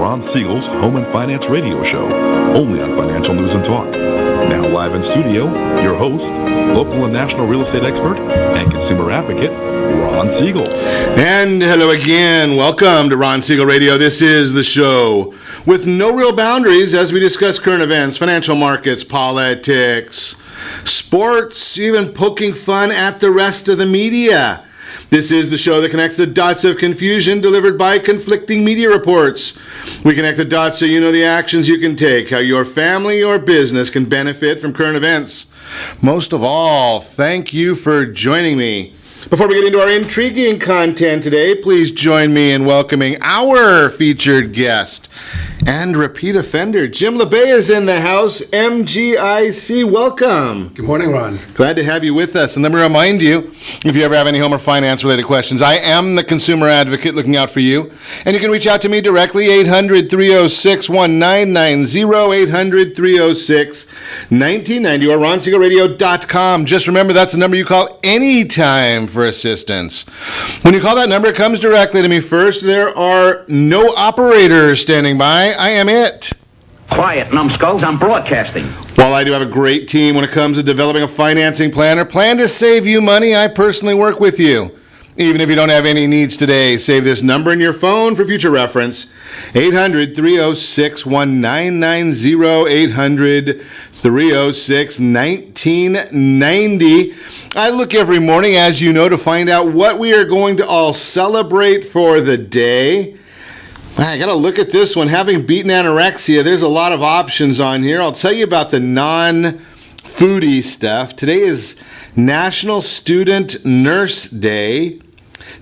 Ron Siegel's Home and Finance Radio Show, only on Financial News and Talk. Now live in studio, your host, local and national real estate expert and consumer advocate, Ron Siegel. And hello again. Welcome to Ron Siegel Radio. This is the show with no real boundaries as we discuss current events, financial markets, politics, sports, even poking fun at the rest of the media. This is the show that connects the dots of confusion delivered by conflicting media reports. We connect the dots so you know the actions you can take, how your family or business can benefit from current events. Most of all, thank you for joining me. Before we get into our intriguing content today, please join me in welcoming our featured guest and repeat offender. Jim Labbe is in the house. MGIC, welcome. Good morning, Ron. Glad to have you with us. And let me remind you, if you ever have any home or finance-related questions, I am the consumer advocate looking out for you. And you can reach out to me directly, 800-306-1990, 800-306-1990, or ronsiegelradio.com. Just remember, that's the number you call anytime for assistance. When you call that number, it comes directly to me first. There are no operators standing by. I am it. Quiet, numbskulls, I'm broadcasting. While I do have a great team when it comes to developing a financing plan or plan to save you money, I personally work with you. Even if you don't have any needs today, save this number in your phone for future reference. 800-306-1990, 800-306-1990. I look every morning, as you know, to find out what we are going to all celebrate for the day. I got to look at this one. Having beaten anorexia, there's a lot of options on here. I'll tell you about the non-foodie stuff. Today is National Student Nurse Day,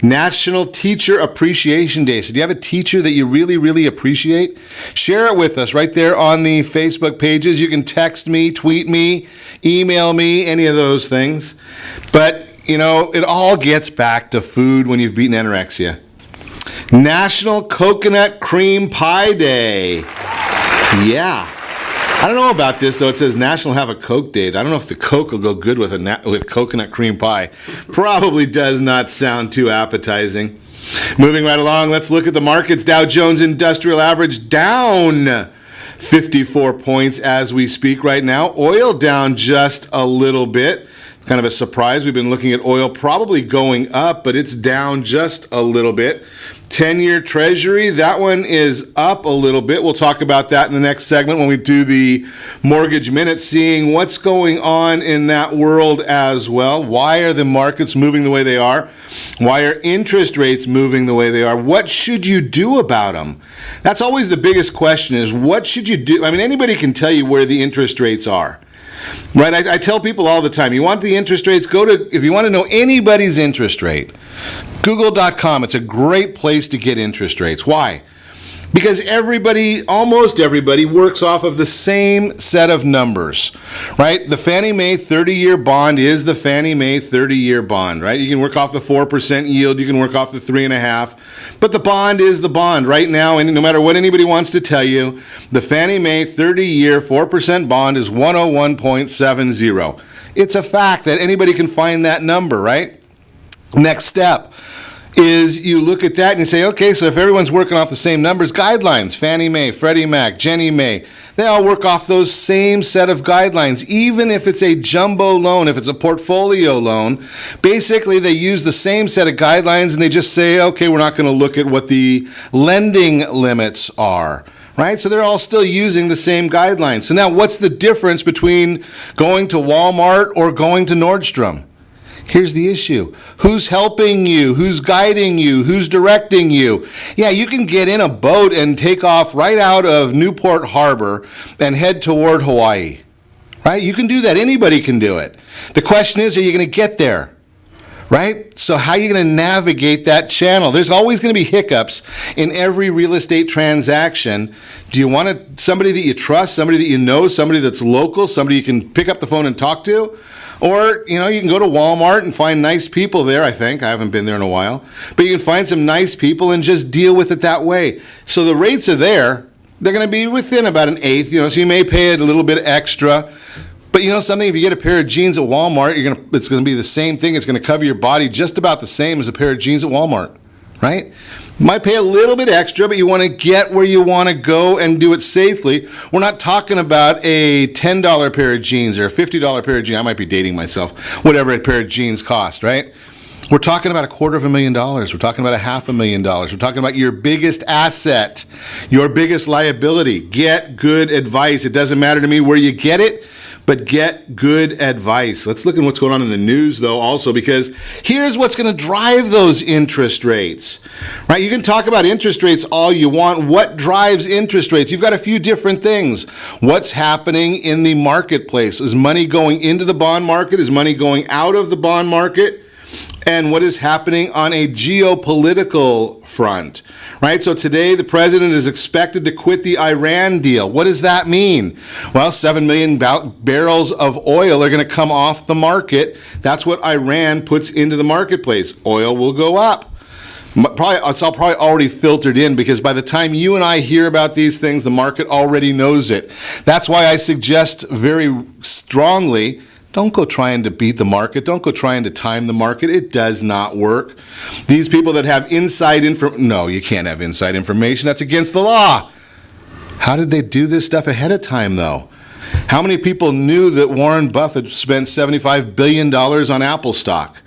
National Teacher Appreciation Day. So do you have a teacher that you really, really appreciate? Share it with us right there on the Facebook pages. You can text me, tweet me, email me, any of those things. But, you know, it all gets back to food when you've beaten anorexia. National Coconut Cream Pie Day. Yeah. I don't know about this, though. It says National Have a Coke Day. I don't know if the Coke will go good with with coconut cream pie. Probably does not sound too appetizing. Moving right along, let's look at the markets. Dow Jones Industrial Average down 54 points as we speak right now. Oil down just a little bit. Kind of a surprise. We've been looking at oil probably going up, but it's down just a little bit. 10-year Treasury, that one is up a little bit. We'll talk about that in the next segment when we do the Mortgage Minute, seeing what's going on in that world as well. Why are the markets moving the way they are? Why are interest rates moving the way they are? What should you do about them? That's always the biggest question, is what should you do? I mean, anybody can tell you where the interest rates are. Right, I tell people all the time, you want the interest rates, if you want to know anybody's interest rate, Google.com, it's a great place to get interest rates. Why? Because almost everybody works off of the same set of numbers, right? The Fannie Mae 30-year bond is the Fannie Mae 30-year bond, right? You can work off the 4% yield, you can work off the 3.5%, but the bond is the bond right now, and no matter what anybody wants to tell you, the Fannie Mae 30-year 4% bond is 101.70. It's a fact that anybody can find that number, right? Next step is you look at that and you say, okay, so if everyone's working off the same numbers, guidelines, Fannie Mae, Freddie Mac, Ginnie Mae, they all work off those same set of guidelines, even if it's a jumbo loan, if it's a portfolio loan. Basically, they use the same set of guidelines and they just say, okay, we're not going to look at what the lending limits are. Right? So they're all still using the same guidelines. So now what's the difference between going to Walmart or going to Nordstrom? Here's the issue. Who's helping you? Who's guiding you? Who's directing you? Yeah, you can get in a boat and take off right out of Newport Harbor and head toward Hawaii. Right? You can do that. Anybody can do it. The question is, are you going to get there? Right? So how are you going to navigate that channel? There's always going to be hiccups in every real estate transaction. Do you want somebody that you trust, somebody that you know, somebody that's local, somebody you can pick up the phone and talk to? Or, you know, you can go to Walmart and find nice people there, I think. I haven't been there in a while. But you can find some nice people and just deal with it that way. So the rates are there. They're going to be within about an eighth, you know, so you may pay it a little bit extra. But you know something, if you get a pair of jeans at Walmart, it's going to be the same thing. It's going to cover your body just about the same as a pair of jeans at Walmart, right? Might pay a little bit extra, but you want to get where you want to go and do it safely. We're not talking about a $10 pair of jeans or a $50 pair of jeans. I might be dating myself. Whatever a pair of jeans cost, right? We're talking about $250,000. We're talking about $500,000. We're talking about your biggest asset, your biggest liability. Get good advice. It doesn't matter to me where you get it, but get good advice. Let's look at what's going on in the news, though, also, because here's what's going to drive those interest rates, right? You can talk about interest rates all you want. What drives interest rates? You've got a few different things. What's happening in the marketplace? Is money going into the bond market? Is money going out of the bond market? And what is happening on a geopolitical front, right? So today, the president is expected to quit the Iran deal. What does that mean? Well, 7 million barrels of oil are going to come off the market. That's what Iran puts into the marketplace. Oil will go up. It's all probably already filtered in, because by the time you and I hear about these things, the market already knows it. That's why I suggest very strongly, don't go trying to beat the market. Don't go trying to time the market. It does not work. These people that have inside information, no, you can't have inside information. That's against the law. How did they do this stuff ahead of time, though? How many people knew that Warren Buffett spent $75 billion on Apple stock,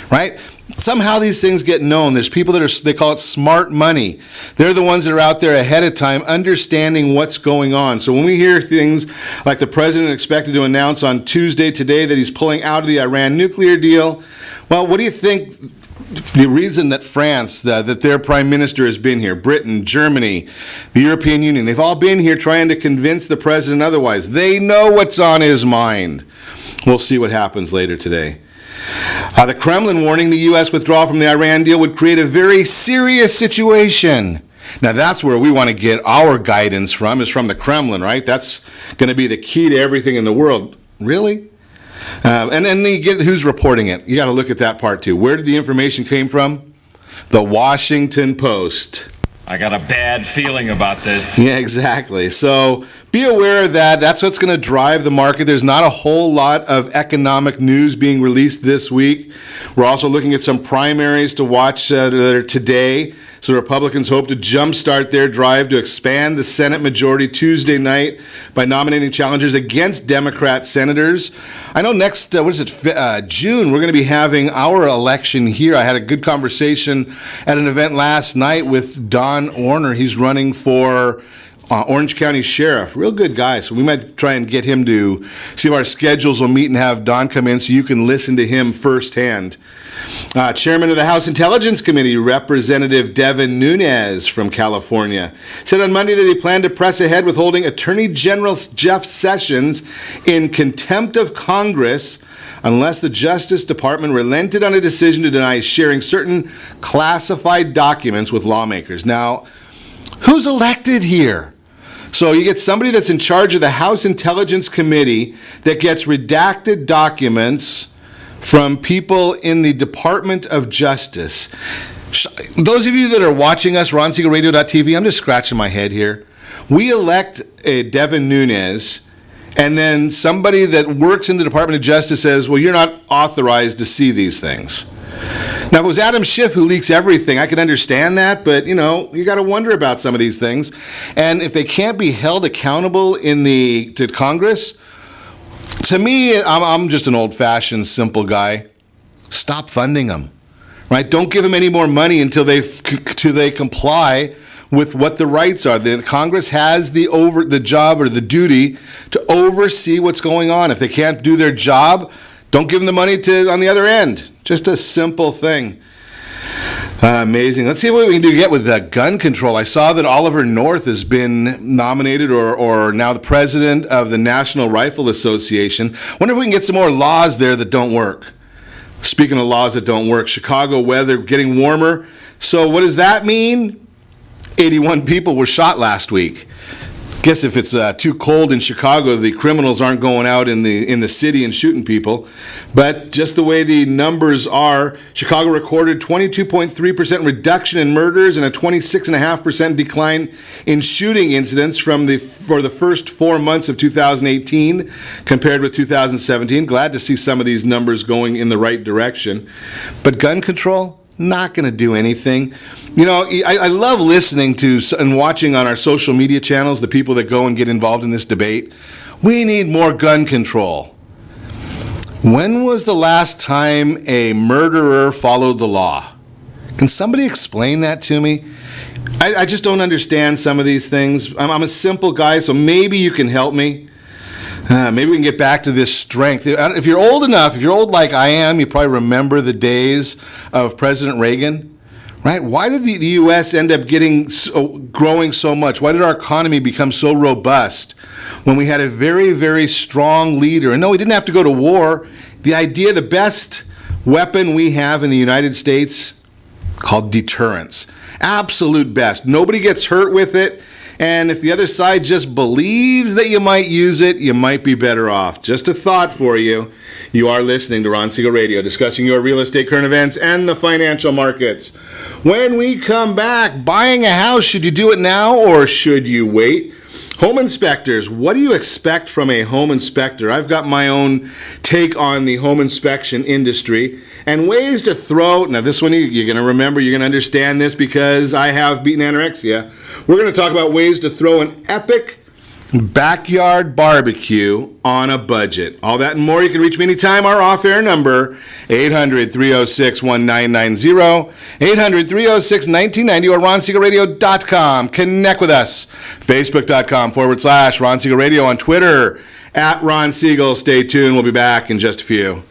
right? Somehow these things get known. There's people that they call it smart money. They're the ones that are out there ahead of time understanding what's going on. So when we hear things like the president expected to announce on Tuesday today that he's pulling out of the Iran nuclear deal, well, what do you think the reason that France, that their prime minister has been here, Britain, Germany, the European Union, they've all been here trying to convince the president otherwise. They know what's on his mind. We'll see what happens later today. The Kremlin warning the U.S. withdrawal from the Iran deal would create a very serious situation. Now, that's where we want to get our guidance from, is from the Kremlin, right? That's going to be the key to everything in the world. Really? And then you get who's reporting it. You got to look at that part, too. Where did the information came from? The Washington Post. I got a bad feeling about this. Yeah, exactly. So be aware of that. That's what's going to drive the market. There's not a whole lot of economic news being released this week. We're also looking at some primaries to watch that are today. So Republicans hope to jumpstart their drive to expand the Senate majority Tuesday night by nominating challengers against Democrat senators. I know next, June, we're going to be having our election here. I had a good conversation at an event last night with Don Orner. He's running for Orange County Sheriff. Real good guy. So we might try and get him to see if our schedules will meet and have Don come in so you can listen to him firsthand. Chairman of the House Intelligence Committee, Representative Devin Nunes from California, said on Monday that he planned to press ahead with holding Attorney General Jeff Sessions in contempt of Congress unless the Justice Department relented on a decision to deny sharing certain classified documents with lawmakers. Now, who's elected here? So you get somebody that's in charge of the House Intelligence Committee that gets redacted documents from people in the Department of Justice. Those of you that are watching us, RonSiegelRadio.tv, I'm just scratching my head here. We elect Devin Nunes, and then somebody that works in the Department of Justice says, well, you're not authorized to see these things. Now, if it was Adam Schiff who leaks everything, I could understand that, but, you got to wonder about some of these things. And if they can't be held accountable to Congress, to me, I'm just an old-fashioned, simple guy. Stop funding them, right? Don't give them any more money until they comply with what the rights are. The Congress has the job or the duty to oversee what's going on. If they can't do their job, don't give them the money on the other end. Just a simple thing. Amazing. Let's see what we can do to get with gun control. I saw that Oliver North has been nominated or now the president of the National Rifle Association. Wonder if we can get some more laws there that don't work. Speaking of laws that don't work, Chicago weather getting warmer. So what does that mean? 81 people were shot last week. Guess if it's too cold in Chicago, the criminals aren't going out in the city and shooting people. But just the way the numbers are, Chicago recorded 22.3% reduction in murders and a 26.5% decline in shooting incidents for the first 4 months of 2018 compared with 2017. Glad to see some of these numbers going in the right direction. But gun control, Not going to do anything. You know, I love listening to and watching on our social media channels the people that go and get involved in this debate. We need more gun control. When was the last time a murderer followed the law? Can somebody explain that to me? I just don't understand some of these things. I'm a simple guy, so maybe you can help me. Maybe we can get back to this strength. If you're old enough, if you're old like I am, you probably remember the days of President Reagan, right? Why did the U.S. end up growing so much? Why did our economy become so robust when we had a very, very strong leader? And no, we didn't have to go to war. The best weapon we have in the United States, called deterrence. Absolute best. Nobody gets hurt with it. And if the other side just believes that you might use it, you might be better off. Just a thought for you. You are listening to Ron Siegel Radio, discussing your real estate, current events, and the financial markets. When we come back, buying a house, should you do it now or should you wait? Home inspectors, what do you expect from a home inspector? I've got my own take on the home inspection industry and ways to throw. Now, this one you're going to remember, you're going to understand this because I have beaten anorexia. We're going to talk about ways to throw an epic backyard barbecue on a budget. All that and more. You can reach me anytime. Our off-air number, 800-306-1990, 800-306-1990, or RonSiegelRadio.com. Connect with us. Facebook.com/Ron Siegel Radio, on Twitter, @Ron Siegel. Stay tuned. We'll be back in just a few.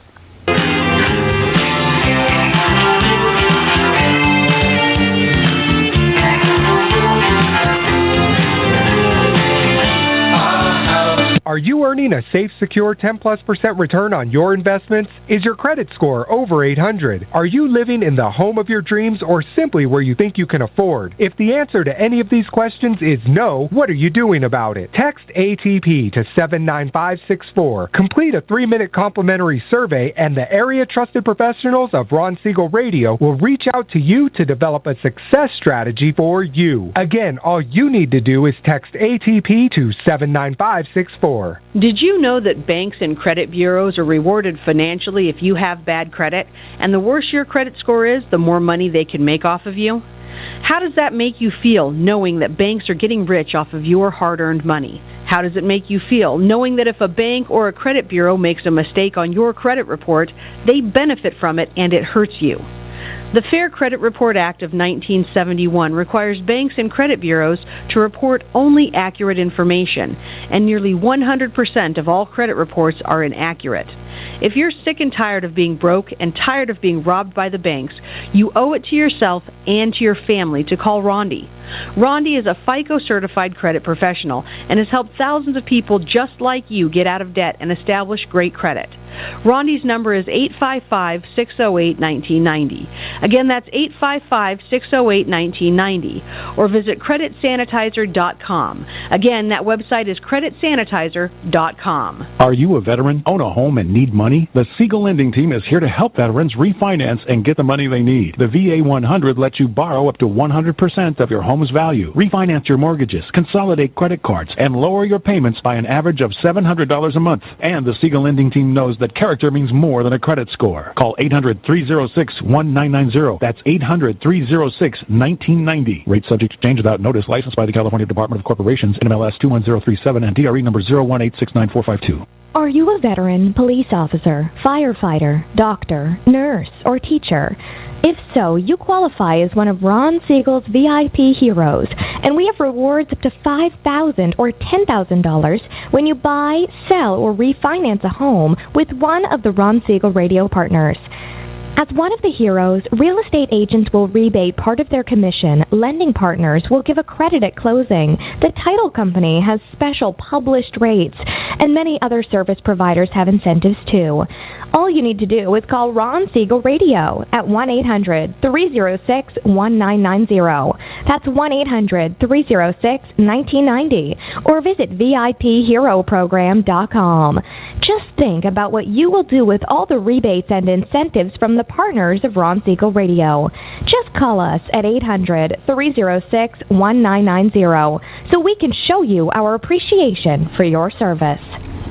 Are you earning a safe, secure 10+% return on your investments? Is your credit score over 800? Are you living in the home of your dreams or simply where you think you can afford? If the answer to any of these questions is no, what are you doing about it? Text ATP to 79564. Complete a 3-minute complimentary survey, and the area trusted professionals of Ron Siegel Radio will reach out to you to develop a success strategy for you. Again, all you need to do is text ATP to 79564. Did you know that banks and credit bureaus are rewarded financially if you have bad credit? And the worse your credit score is, the more money they can make off of you? How does that make you feel, knowing that banks are getting rich off of your hard-earned money? How does it make you feel, knowing that if a bank or a credit bureau makes a mistake on your credit report, they benefit from it and it hurts you? The Fair Credit Report Act of 1971 requires banks and credit bureaus to report only accurate information, and nearly 100% of all credit reports are inaccurate. If you're sick and tired of being broke and tired of being robbed by the banks, you owe it to yourself and to your family to call Rondi. Rondi is a FICO-certified credit professional and has helped thousands of people just like you get out of debt and establish great credit. Rondi's number is 855-608-1990. Again, that's 855-608-1990. Or visit creditsanitizer.com. Again, that website is creditsanitizer.com. Are you a veteran, own a home, and need money? The Siegel Lending Team is here to help veterans refinance and get the money they need. The VA 100 lets you borrow up to 100% of your home's value, refinance your mortgages, consolidate credit cards, and lower your payments by an average of $700 a month. And the Siegel Lending Team knows that character means more than a credit score. Call 800-306-1990. That's 800-306-1990. Rate subject to change without notice. Licensed by the California Department of Corporations, NMLS 21037, and DRE number 018694452. Are you a veteran, police officer, firefighter, doctor, nurse, or teacher? If so, you qualify as one of Ron Siegel's VIP heroes, and we have rewards up to $5,000 or $10,000 when you buy, sell, or refinance a home with one of the Ron Siegel Radio partners. As one of the heroes, real estate agents will rebate part of their commission. Lending partners will give a credit at closing. The title company has special published rates, and many other service providers have incentives too. All you need to do is call Ron Siegel Radio at 1-800-306-1990. That's 1-800-306-1990. Or visit VIPHeroProgram.com. Just think about what you will do with all the rebates and incentives from the partners of Ron Siegel Radio. Just call us at 800-306-1990 so we can show you our appreciation for your service.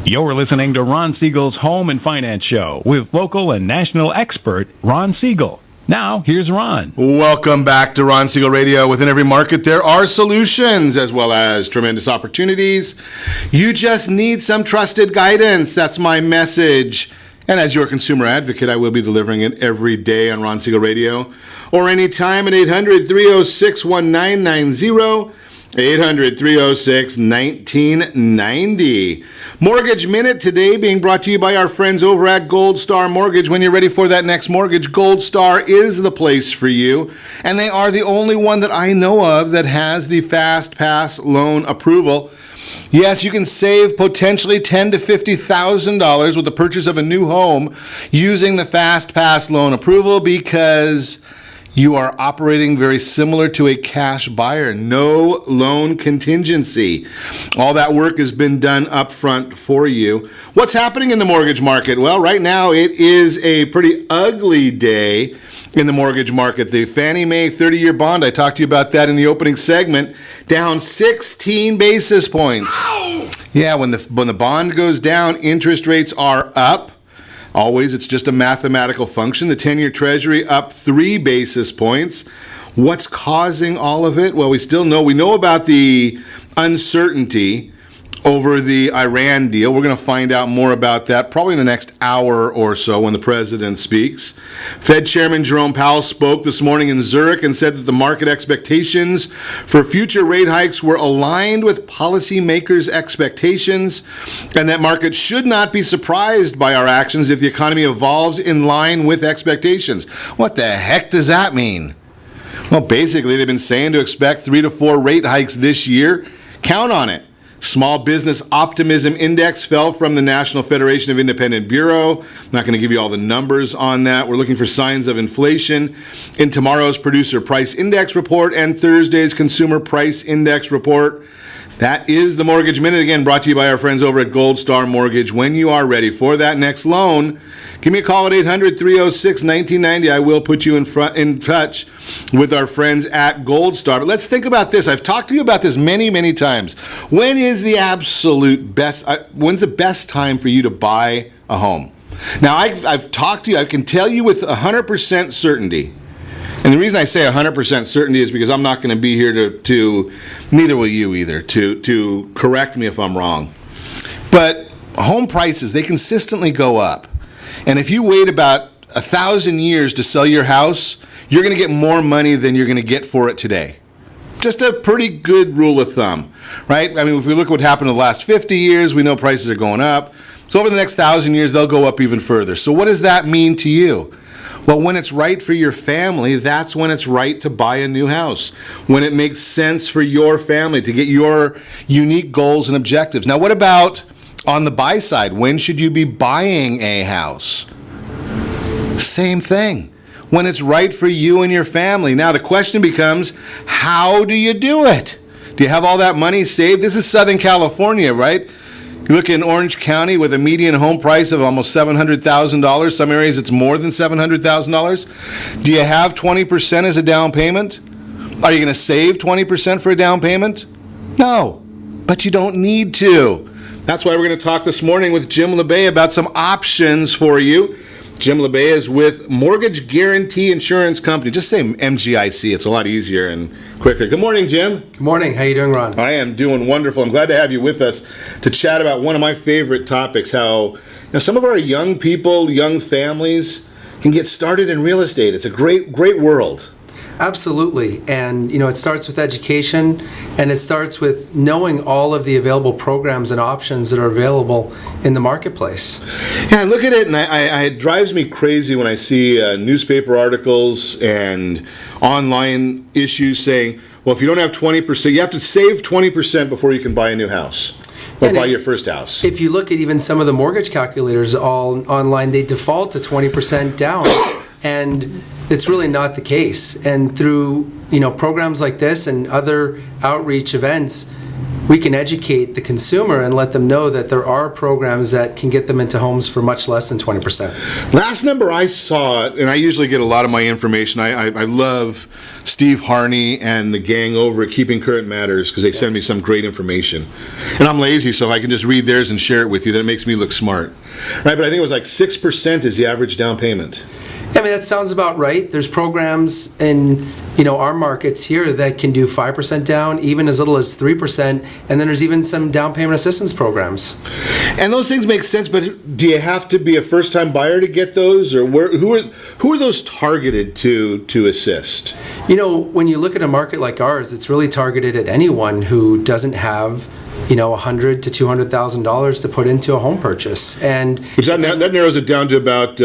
You're listening to Ron Siegel's Home and Finance Show with local and national expert Ron Siegel. Now, here's Ron. Welcome back to Ron Siegel Radio. Within every market, there are solutions as well as tremendous opportunities. You just need some trusted guidance. That's my message. And as your consumer advocate, I will be delivering it every day on Ron Siegel Radio or anytime at 800-306-1990. 800-306-1990. Mortgage Minute today being brought to you by our friends over at Gold Star Mortgage. When you're ready for that next mortgage, Gold Star is the place for you. And they are the only one that I know of that has the Fast Pass loan approval. Yes, you can save potentially $10,000 to $50,000 with the purchase of a new home using the Fast Pass loan approval because you are operating very similar to a cash buyer. No loan contingency. All that work has been done up front for you. What's happening in the mortgage market? Well, right now it is a pretty ugly day in the mortgage market. The Fannie Mae 30-year bond, I talked to you about that in the opening segment, down 16 basis points. Ow! Yeah, when the bond goes down, interest rates are up. Always, it's just a mathematical function. The 10-year Treasury up 3 basis points. What's causing all of it? Well, we know about the uncertainty over the Iran deal. We're going to find out more about that probably in the next hour or so when the president speaks. Fed Chairman Jerome Powell spoke this morning in Zurich and said that the market expectations for future rate hikes were aligned with policymakers' expectations and that markets should not be surprised by our actions if the economy evolves in line with expectations. What the heck does that mean? Well, basically, they've been saying to expect 3 to 4 rate hikes this year. Count on it. Small Business Optimism Index fell from the National Federation of Independent Bureau. I'm not going to give you all the numbers on that. We're looking for signs of inflation in tomorrow's Producer Price Index report and Thursday's Consumer Price Index report. That is the Mortgage Minute, again, brought to you by our friends over at Gold Star Mortgage. When you are ready for that next loan, give me a call at 800-306-1990. I will put you in touch with our friends at Gold Star. But let's think about this. I've talked to you about this many, many times. When is the absolute best, when's the best time for you to buy a home? Now, I've talked to you, I can tell you with 100% certainty. And the reason I say 100% certainty is because I'm not going to be here to neither will you either, to correct me if I'm wrong. But home prices, they consistently go up. And if you wait about 1,000 years to sell your house, you're going to get more money than you're going to get for it today. Just a pretty good rule of thumb, right? I mean, if we look at what happened in the last 50 years, we know prices are going up. So over the next 1,000 years, they'll go up even further. So what does that mean to you? Well, when it's right for your family, that's when it's right to buy a new house. When it makes sense for your family to get your unique goals and objectives. Now, what about on the buy side? When should you be buying a house? Same thing. When it's right for you and your family. Now, the question becomes, how do you do it? Do you have all that money saved? This is Southern California, right? You look in Orange County with a median home price of almost $700,000. Some areas it's more than $700,000. Do you have 20% as a down payment? Are you going to save 20% for a down payment? No, but you don't need to. That's why we're going to talk this morning with Jim Labbe about some options for you. Jim Labbe is with Mortgage Guarantee Insurance Company. Just say MGIC. It's a lot easier and quicker. Good morning, Jim. Good morning. How you doing, Ron? I am doing wonderful. I'm glad to have you with us to chat about one of my favorite topics, how some of our young people, young families can get started in real estate. It's a great world. Absolutely. And, it starts with education, and it starts with knowing all of the available programs and options that are available in the marketplace. Yeah, I look at it, and it drives me crazy when I see newspaper articles and online issues saying, well, if you don't have 20%, you have to save 20% before you can buy a new house. Or buy your first house. If you look at even some of the mortgage calculators all online, they default to 20% down. And it's really not the case. And through programs like this and other outreach events, we can educate the consumer and let them know that there are programs that can get them into homes for much less than 20%. Last number I saw, and I usually get a lot of my information, I love Steve Harney and the gang over at Keeping Current Matters because they send me some great information. And I'm lazy, so if I can just read theirs and share it with you, that makes me look smart. Right, but I think it was like 6% is the average down payment. I mean, that sounds about right. There's programs in, our markets here that can do 5% down, even as little as 3%, and then there's even some down payment assistance programs. And those things make sense, but do you have to be a first-time buyer to get those, or who are those targeted to assist? When you look at a market like ours, it's really targeted at anyone who doesn't have $100,000 to $200,000 to put into a home purchase, and which that narrows it down to about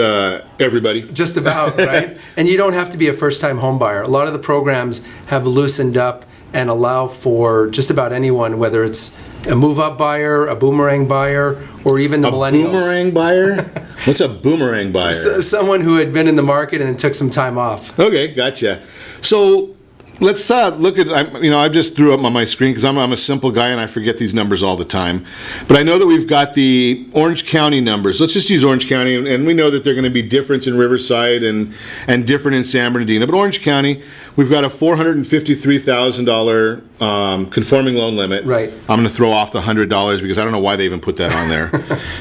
everybody. Just about, right? And you don't have to be a first-time home buyer. A lot of the programs have loosened up and allow for just about anyone, whether it's a move-up buyer, a boomerang buyer, or even the millennials. A boomerang buyer? What's a boomerang buyer? Someone who had been in the market and then took some time off. Okay, gotcha. So let's look at, I just threw up on my screen because I'm a simple guy and I forget these numbers all the time. But I know that we've got the Orange County numbers. Let's just use Orange County, and we know that they're going to be different in Riverside and different in San Bernardino. But Orange County, we've got a $453,000 conforming loan limit. Right. I'm going to throw off the $100 because I don't know why they even put that on there.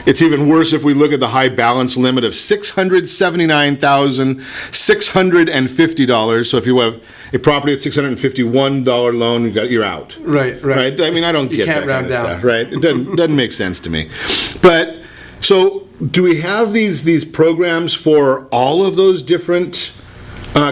It's even worse if we look at the high balance limit of $679,650. So if you have a property at $651 loan, you're out. Right. I mean, I don't get that kind of stuff, right? It doesn't make sense to me. But so, do we have these programs for all of those different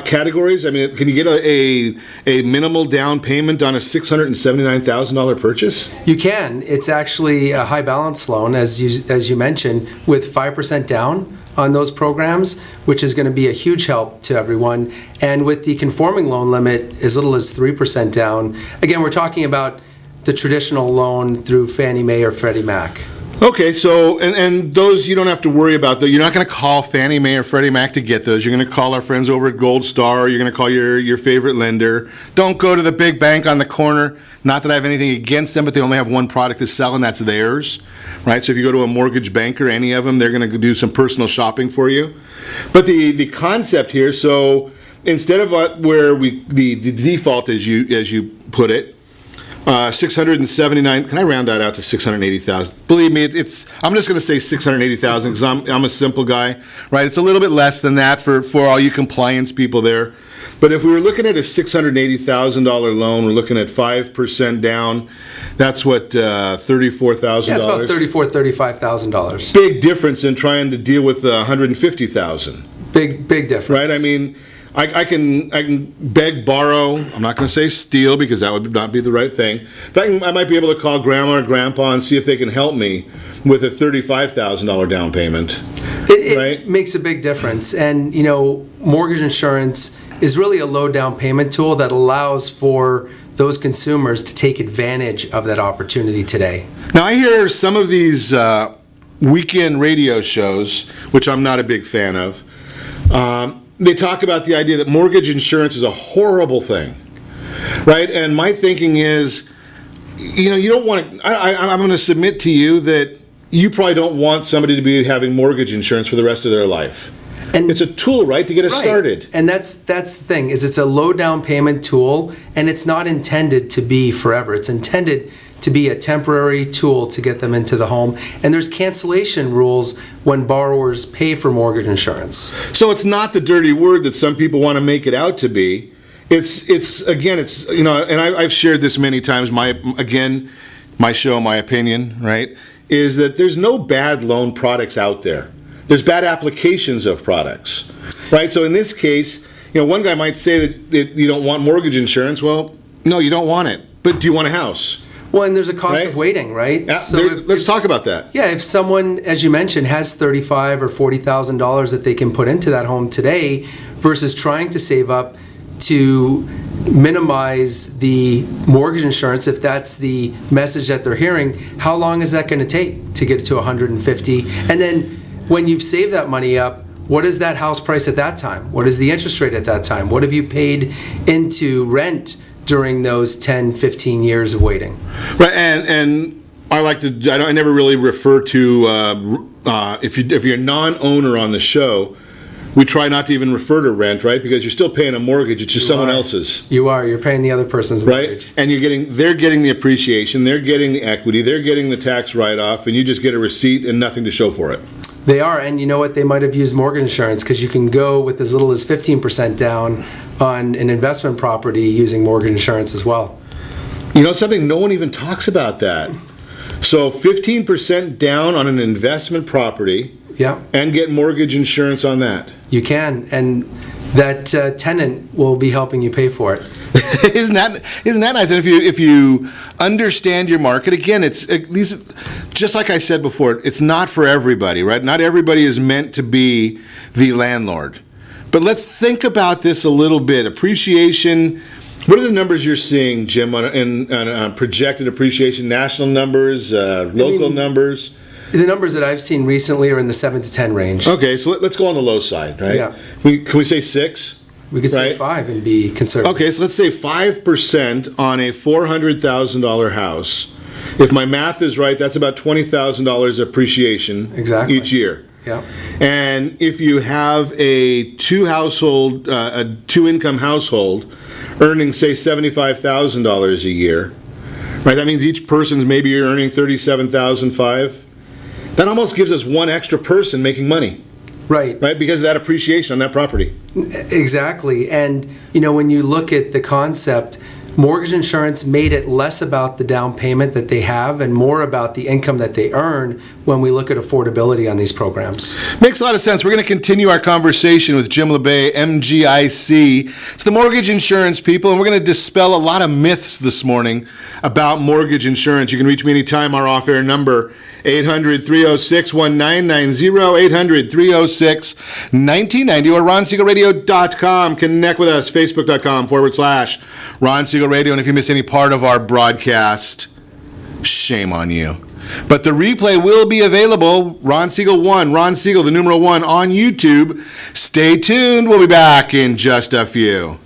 categories? I mean, can you get a minimal down payment on a $679,000 purchase? You can. It's actually a high balance loan, as you mentioned, with 5% down on those programs, which is going to be a huge help to everyone. And with the conforming loan limit as little as 3% down, again, we're talking about the traditional loan through Fannie Mae or Freddie Mac. Okay, so, and those you don't have to worry about. You're not going to call Fannie Mae or Freddie Mac to get those. You're going to call our friends over at Gold Star. You're going to call your favorite lender. Don't go to the big bank on the corner. Not that I have anything against them, but they only have one product to sell, and that's theirs, right? So if you go to a mortgage banker, any of them, they're going to do some personal shopping for you. But the concept here, so instead of where the default, as you put it, 679. Can I round that out to 680,000? Believe me, it's. I'm just going to say 680,000 because I'm a simple guy, right? It's a little bit less than that for all you compliance people there. But if we were looking at a $680,000 loan, we're looking at 5% down. That's what $34,000. Yeah, it's about $35,000. Big difference in trying to deal with $150,000. Big difference, right? I mean, I can beg, borrow. I'm not going to say steal because that would not be the right thing. But I might be able to call grandma or grandpa and see if they can help me with a $35,000 down payment. It makes a big difference. And, mortgage insurance is really a low down payment tool that allows for those consumers to take advantage of that opportunity today. Now, I hear some of these weekend radio shows, which I'm not a big fan of. They talk about the idea that mortgage insurance is a horrible thing, right? And my thinking is, you don't want to, I'm going to submit to you that you probably don't want somebody to be having mortgage insurance for the rest of their life. And it's a tool, right, to get us started. And that's the thing, is it's a low down payment tool, and it's not intended to be forever. It's intended to be a temporary tool to get them into the home. And there's cancellation rules when borrowers pay for mortgage insurance. So it's not the dirty word that some people want to make it out to be. It's and I've shared this many times. My show, my opinion, right, is that there's no bad loan products out there. There's bad applications of products, right? So in this case, one guy might say that you don't want mortgage insurance. Well, no, you don't want it. But do you want a house? Well, and there's a cost of waiting, right? Yeah, so let's talk about that. Yeah, if someone, as you mentioned, has $35,000 or $40,000 that they can put into that home today versus trying to save up to minimize the mortgage insurance, if that's the message that they're hearing, how long is that going to take to get it to 150? And then when you've saved that money up, what is that house price at that time? What is the interest rate at that time? What have you paid into rent during those 10, 15 years of waiting? Right, and I never really refer to, if you're a non-owner on the show, we try not to even refer to rent, right? Because you're still paying a mortgage, it's just someone else's. You're paying the other person's mortgage. Right, and they're getting the appreciation, they're getting the equity, they're getting the tax write-off, and you just get a receipt and nothing to show for it. They are, and you know what? They might have used mortgage insurance because you can go with as little as 15% down on an investment property using mortgage insurance as well. You know something? No one even talks about that. So 15% down on an investment property, yeah, and get mortgage insurance on that. You can, and that tenant will be helping you pay for it. Isn't that nice? And if you understand your market, again, these, just like I said before, it's not for everybody, right? Not everybody is meant to be the landlord. But let's think about this a little bit. Appreciation. What are the numbers you're seeing, Jim, on projected appreciation? National numbers, local numbers? The numbers that I've seen recently are in the 7 to 10 range. Okay, so let's go on the low side, right? Yeah. Can we say 6? We could say 5 and be conservative. Okay, so let's say 5% on a $400,000 house. If my math is right, that's about $20,000 appreciation each year. Yeah. And if you have a two-income household earning, say, $75,000 a year, right? That means each person's maybe earning $37,500. That almost gives us one extra person making money. Right. Right, because of that appreciation on that property. Exactly. And, when you look at the concept, mortgage insurance made it less about the down payment that they have and more about the income that they earn when we look at affordability on these programs. Makes a lot of sense. We're going to continue our conversation with Jim Labbe, MGIC. It's the mortgage insurance people, and we're going to dispel a lot of myths this morning about mortgage insurance. You can reach me anytime. Our off-air number, 800-306-1990, 800-306-1990, or RonSiegelRadio.com. Connect with us, Facebook.com/Ron Siegel Radio. And if you miss any part of our broadcast, shame on you. But the replay will be available, Ron Siegel 1, Ron Siegel, the numeral 1, on YouTube. Stay tuned. We'll be back in just a few.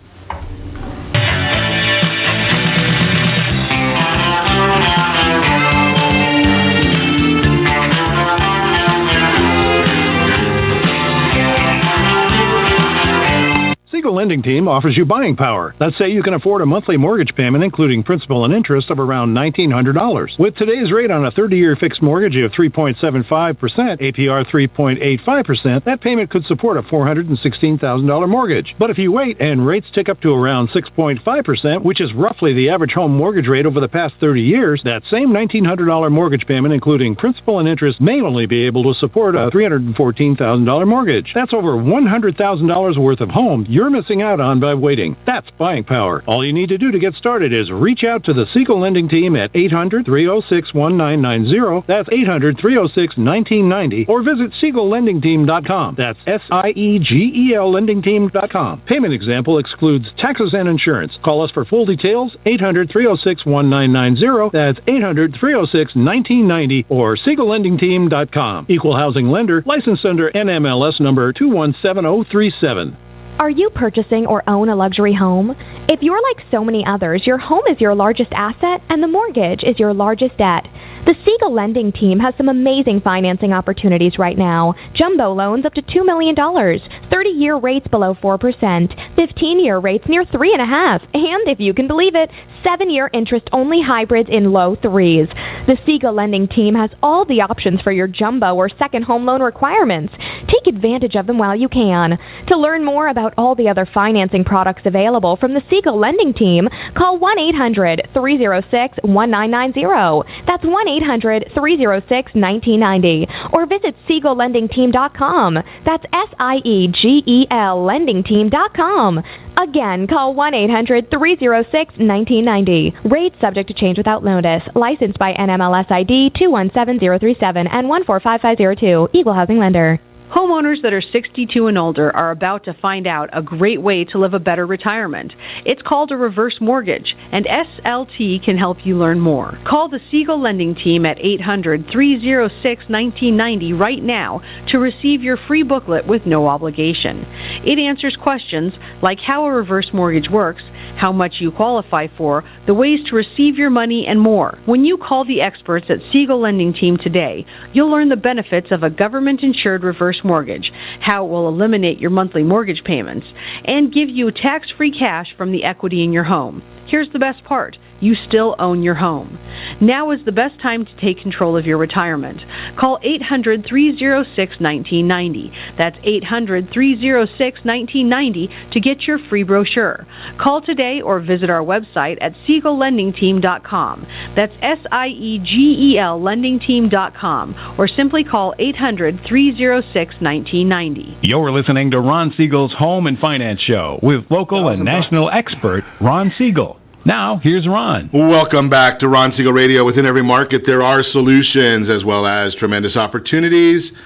Siegel Lending Team offers you buying power. Let's say you can afford a monthly mortgage payment, including principal and interest, of around $1,900. With today's rate on a 30-year fixed mortgage of 3.75%, APR 3.85%, that payment could support a $416,000 mortgage. But if you wait and rates tick up to around 6.5%, which is roughly the average home mortgage rate over the past 30 years, that same $1,900 mortgage payment, including principal and interest, may only be able to support a $314,000 mortgage. That's over $100,000 worth of home you're missing out on by waiting. That's buying power. All you need to do to get started is reach out to the Siegel Lending Team at 800-306-1990. That's 800-306-1990. Or visit SiegelLendingTeam.com. That's SIEGEL LendingTeam.com. Payment example excludes taxes and insurance. Call us for full details, 800-306-1990. That's 800-306-1990 or SiegelLendingTeam.com. Equal housing lender, licensed under NMLS number 217037. Are you purchasing or own a luxury home? If you're like so many others, your home is your largest asset and the mortgage is your largest debt. The Siegel Lending Team has some amazing financing opportunities right now. Jumbo loans up to $2 million, 30-year rates below 4%, 15-year rates near 3.5%, and if you can believe it, 7-year interest-only hybrids in low 3s. The Siegel Lending Team has all the options for your jumbo or second home loan requirements. Take advantage of them while you can. To learn more about all the other financing products available from the Siegel Lending Team, call 1-800-306-1990. That's 1-800-306-1990. Or visit SiegelLendingTeam.com. That's SIEGEL LendingTeam.com. Again, call 1-800-306-1990. Rates subject to change without notice. Licensed by NMLS ID 217037 and 145502. Equal housing lender. Homeowners that are 62 and older are about to find out a great way to live a better retirement. It's called a reverse mortgage, and SLT can help you learn more. Call the Siegel Lending Team at 800-306-1990 right now to receive your free booklet with no obligation. It answers questions like how a reverse mortgage works, how much you qualify for, the ways to receive your money, and more. When you call the experts at Siegel Lending Team today, you'll learn the benefits of a government-insured reverse mortgage, how it will eliminate your monthly mortgage payments, and give you tax-free cash from the equity in your home. Here's the best part. you still own your home. Now is the best time to take control of your retirement. Call 800-306-1990. That's 800-306-1990 to get your free brochure. Call today or visit our website at siegellendingteam.com. That's SIEGEL lendingteam.com, or simply call 800-306-1990. You're listening to Ron Siegel's Home and Finance Show with local and national expert Ron Siegel. Now, here's Ron. Welcome back to Ron Siegel Radio. Within every market, there are solutions as well as tremendous opportunities.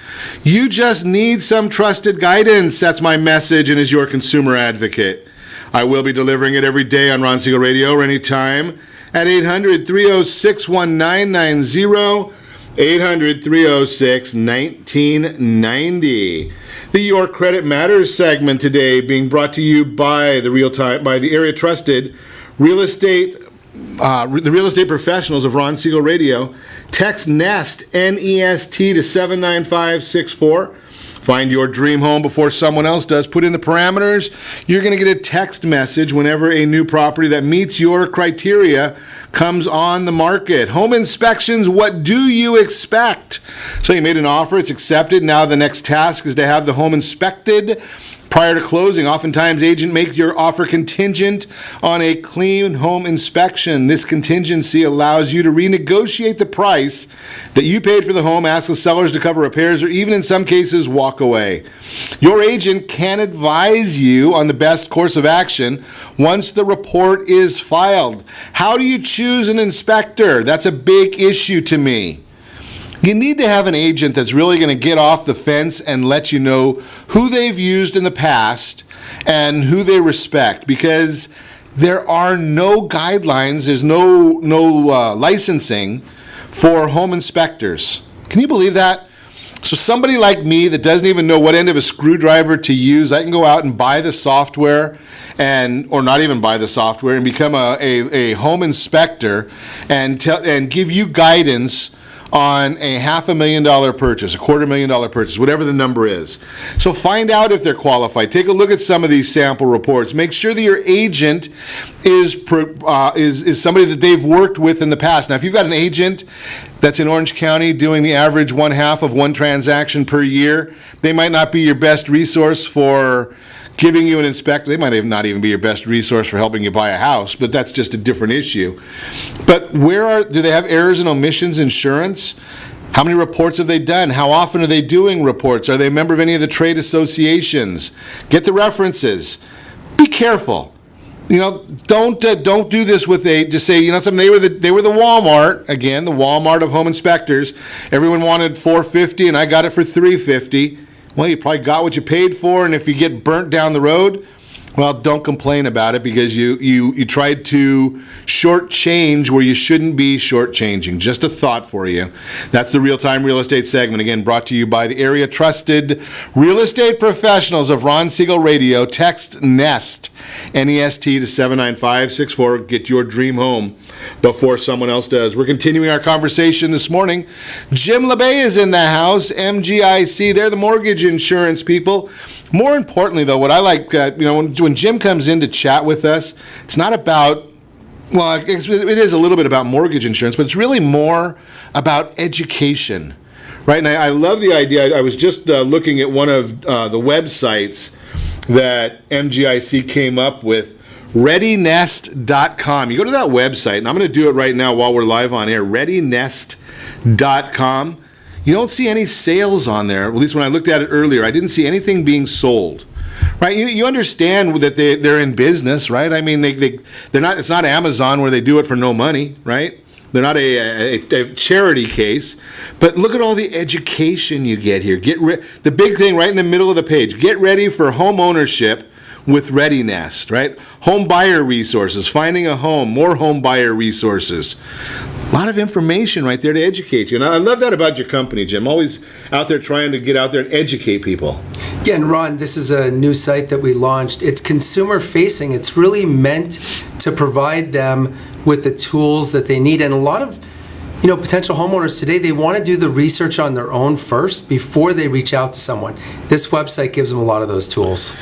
You just need some trusted guidance. That's my message, and as your consumer advocate, I will be delivering it every day on Ron Siegel Radio or anytime at 800-306-1990, 800-306-1990. The Your Credit Matters segment today being brought to you by the area trusted the real estate professionals of Ron Siegel Radio. Text NEST, N-E-S-T, to 79564. Find your dream home before someone else does. Put in the parameters. You're going to get a text message whenever a new property that meets your criteria comes on the market. Home inspections, what do you expect? So you made an offer, it's accepted. Now the next task is to have the home inspected prior to closing. Oftentimes, agent makes your offer contingent on a clean home inspection. This contingency allows you to renegotiate the price that you paid for the home, ask the sellers to cover repairs, or even in some cases, walk away. Your agent can advise you on the best course of action once the report is filed. How do you choose an inspector? That's a big issue to me. You need to have an agent that's really going to get off the fence and let you know who they've used in the past and who they respect, because there are no guidelines, there's no licensing for home inspectors. Can you believe that? So somebody like me that doesn't even know what end of a screwdriver to use, I can go out and buy the software or not even buy the software and become a home inspector and give you guidance on a $500,000 purchase, a $250,000 purchase, whatever the number is. So find out if they're qualified. Take a look at some of these sample reports. Make sure that your agent is somebody that they've worked with in the past. Now, if you've got an agent that's in Orange County doing the average 1/2 of one transaction per year, they might not be your best resource for giving you an inspector. They might not even be your best resource for helping you buy a house, but that's just a different issue. But do they have errors and omissions insurance? How many reports have they done? How often are they doing reports? Are they a member of any of the trade associations? Get the references. Be careful. Don't do this with just say, something. They were the Walmart, again, the Walmart of home inspectors. Everyone wanted $450 and I got it for $350. Well, you probably got what you paid for, and if you get burnt down the road, well, don't complain about it, because you tried to shortchange where you shouldn't be shortchanging. Just a thought for you. That's the Real-Time Real Estate segment, again, brought to you by the area trusted real estate professionals of Ron Siegel Radio. Text NEST, N-E-S-T, to 79564. Get your dream home before someone else does. We're continuing our conversation this morning. Jim Labbe is in the house, MGIC. They're the mortgage insurance people. More importantly, though, what I like, when Jim comes in to chat with us, it's not about, well, it is a little bit about mortgage insurance, but it's really more about education, right? And I love the idea. I was just looking at one of the websites that MGIC came up with, readynest.com. You go to that website, and I'm going to do it right now while we're live on air, readynest.com. You don't see any sales on there. At least when I looked at it earlier, I didn't see anything being sold. Right? You understand that they're in business, right? I mean, they're not. It's not Amazon where they do it for no money, right? They're not a charity case. But look at all the education you get here. The big thing right in the middle of the page. Get ready for home ownership with Ready Nest, right? Home buyer resources, finding a home, more home buyer resources. A lot of information right there to educate you. And I love that about your company, Jim. Always out there trying to get out there and educate people. Yeah, and Ron, this is a new site that we launched. It's consumer facing. It's really meant to provide them with the tools that they need. And a lot of potential homeowners today, they want to do the research on their own first before they reach out to someone. This website gives them a lot of those tools.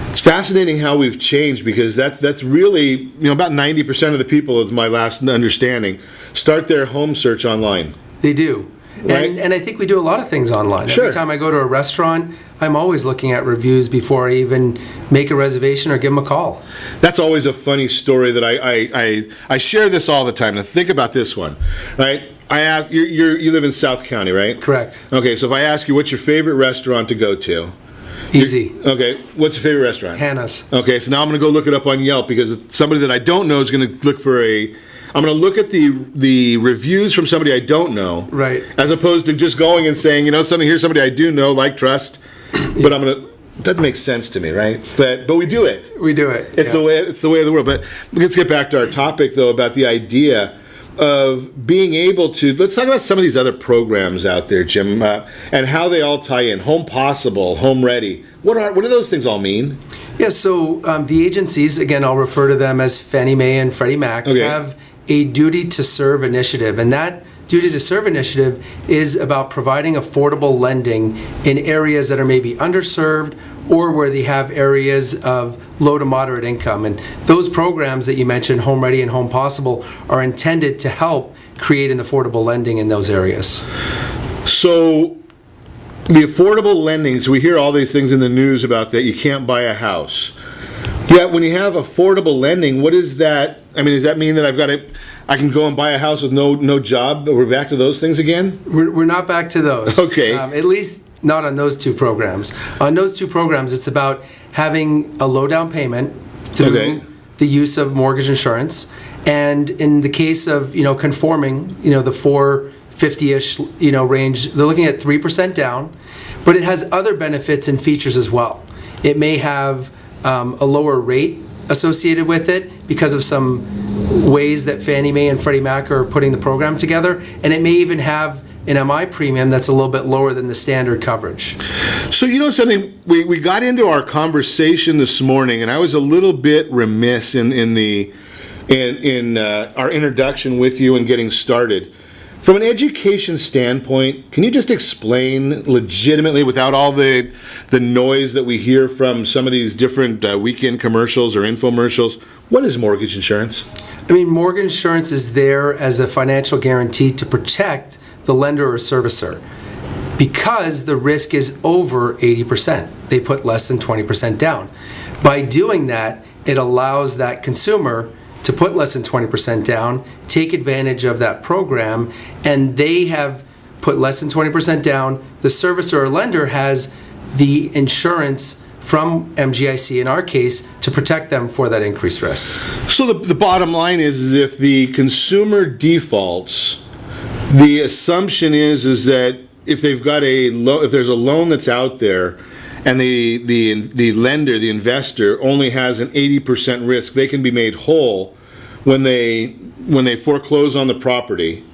It's fascinating how we've changed, because that's really, about 90% of the people, is my last understanding, start their home search online. They do. Right. And I think we do a lot of things online. Sure. Every time I go to a restaurant, I'm always looking at reviews before I even make a reservation or give them a call. That's always a funny story that I share this all the time. Now think about this one, right? I ask you live in South County, right? Correct. Okay, so if I ask you what's your favorite restaurant to go to? Easy. Okay, what's your favorite restaurant? Hannah's. Okay, so now I'm going to go look it up on Yelp, because somebody that I don't know is going to look for I'm going to look at the reviews from somebody I don't know, right? As opposed to just going and saying, here's somebody I do know, like, trust, but I'm going to. Doesn't make sense to me, right? But we do it. We do it. It's the way of the world. But let's get back to our topic, though, about the idea of being able to. Let's talk about some of these other programs out there, Jim, and how they all tie in. Home Possible, Home Ready. What do those things all mean? Yeah. So the agencies, again, I'll refer to them as Fannie Mae and Freddie Mac, have a duty to serve initiative, and that duty to serve initiative is about providing affordable lending in areas that are maybe underserved or where they have areas of low to moderate income. And those programs that you mentioned, Home Ready and Home Possible, are intended to help create an affordable lending in those areas. So the affordable lending, so we hear all these things in the news about that you can't buy a house. Yet when you have affordable lending, what is that? I mean, does that mean that I can go and buy a house with no job? We're back to those things again? We're not back to those. Okay. At least not on those two programs. On those two programs, it's about having a low down payment through the use of mortgage insurance. And in the case of, conforming, the 450-ish, range, they're looking at 3% down. But it has other benefits and features as well. It may have a lower rate associated with it because of some ways that Fannie Mae and Freddie Mac are putting the program together, and it may even have an MI premium that's a little bit lower than the standard coverage. So something, we got into our conversation this morning, and I was a little bit remiss in our introduction with you and getting started. From an education standpoint, can you just explain legitimately, without all the noise that we hear from some of these different weekend commercials or infomercials, what is mortgage insurance? I mean, mortgage insurance is there as a financial guarantee to protect the lender or servicer. Because the risk is over 80%, they put less than 20% down. By doing that, it allows that consumer to put less than 20% down, take advantage of that program, and they have put less than 20% down. The servicer or lender has the insurance from MGIC, in our case, to protect them for that increased risk. So the bottom line is if the consumer defaults, the assumption is that if they've got if there's a loan that's out there, and the lender, the investor, only has an 80% risk, they can be made whole when they foreclose on the property,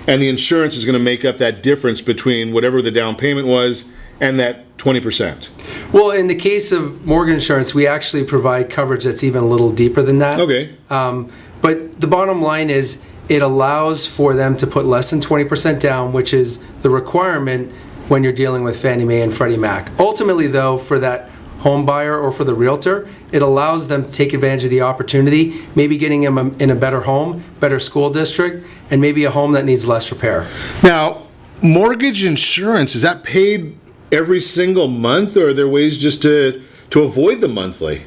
and the insurance is going to make up that difference between whatever the down payment was and that 20%. Well, in the case of mortgage insurance, we actually provide coverage that's even a little deeper than that. Okay. But the bottom line is it allows for them to put less than 20% down, which is the requirement when you're dealing with Fannie Mae and Freddie Mac. Ultimately, though, for that home buyer or for the realtor, it allows them to take advantage of the opportunity, maybe getting them in a better home, better school district, and maybe a home that needs less repair. Now, mortgage insurance, is that paid every single month, or are there ways just to avoid the monthly?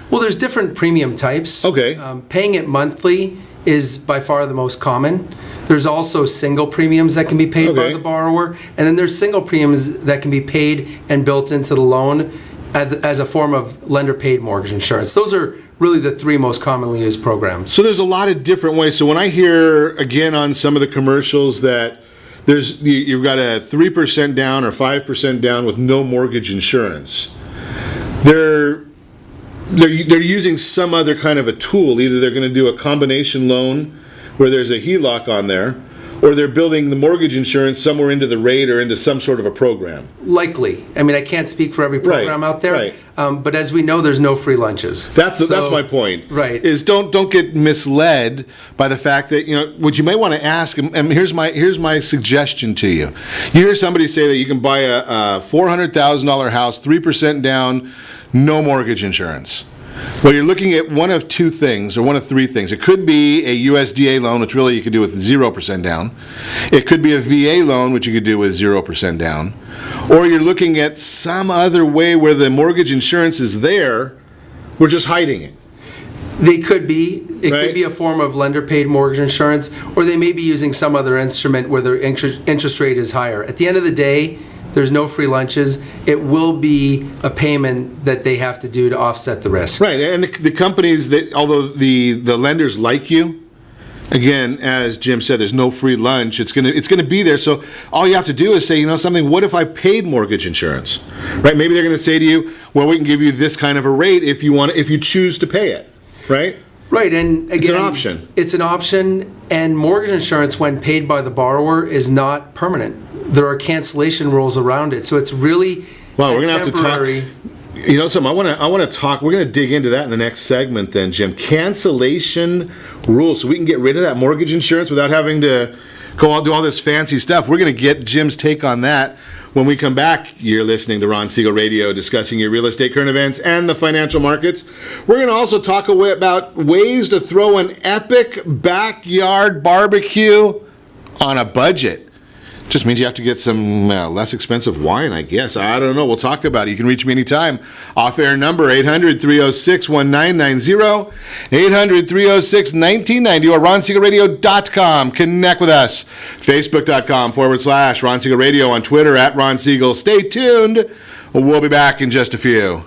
Well, there's different premium types. Okay. Paying it monthly is by far the most common. There's also single premiums that can be paid by the borrower, and then there's single premiums that can be paid and built into the loan as a form of lender-paid mortgage insurance. Those are really the three most commonly used programs. So there's a lot of different ways. So when I hear, again, on some of the commercials that you've got a 3% down or 5% down with no mortgage insurance, they're using some other kind of a tool. Either they're going to do a combination loan where there's a HELOC on there, or they're building the mortgage insurance somewhere into the rate or into some sort of a program. Likely. I mean, I can't speak for every program out there, right. But as we know, there's no free lunches. That's my point. Right. Is don't get misled by the fact that, what you may want to ask, and here's my suggestion to you. You hear somebody say that you can buy a $400,000 house, 3% down, no mortgage insurance. Well, you're looking at one of two things, or one of three things. It could be a USDA loan, which really you could do with 0% down. It could be a VA loan, which you could do with 0% down. Or you're looking at some other way where the mortgage insurance is there, we're just hiding it. They could be. It could be a form of lender-paid mortgage insurance, or they may be using some other instrument where their interest rate is higher. At the end of the day, there's no free lunches. It will be a payment that they have to do to offset the risk. Right, and the companies that, although the lenders like you, again, as Jim said, there's no free lunch. It's gonna be there. So all you have to do is say, something. What if I paid mortgage insurance? Right? Maybe they're going to say to you, well, we can give you this kind of a rate if you choose to pay it. Right. Right, and again, it's an option. It's an option, and mortgage insurance, when paid by the borrower, is not permanent. There are cancellation rules around it, so it's really we're gonna temporary. have to talk. Something I want to talk. We're gonna dig into that in the next segment, then, Jim. Cancellation rules, so we can get rid of that mortgage insurance without having to go out do all this fancy stuff. We're gonna get Jim's take on that when we come back. You're listening to Ron Siegel Radio, discussing your real estate current events and the financial markets. We're going to also talk about ways to throw an epic backyard barbecue on a budget. Just means you have to get some less expensive wine, I guess. I don't know. We'll talk about it. You can reach me anytime. Off-air number, 800-306-1990, 800-306-1990, or RonSiegelRadio.com. Connect with us. Facebook.com/Ron Siegel Radio, on Twitter @Ron Siegel. Stay tuned. We'll be back in just a few.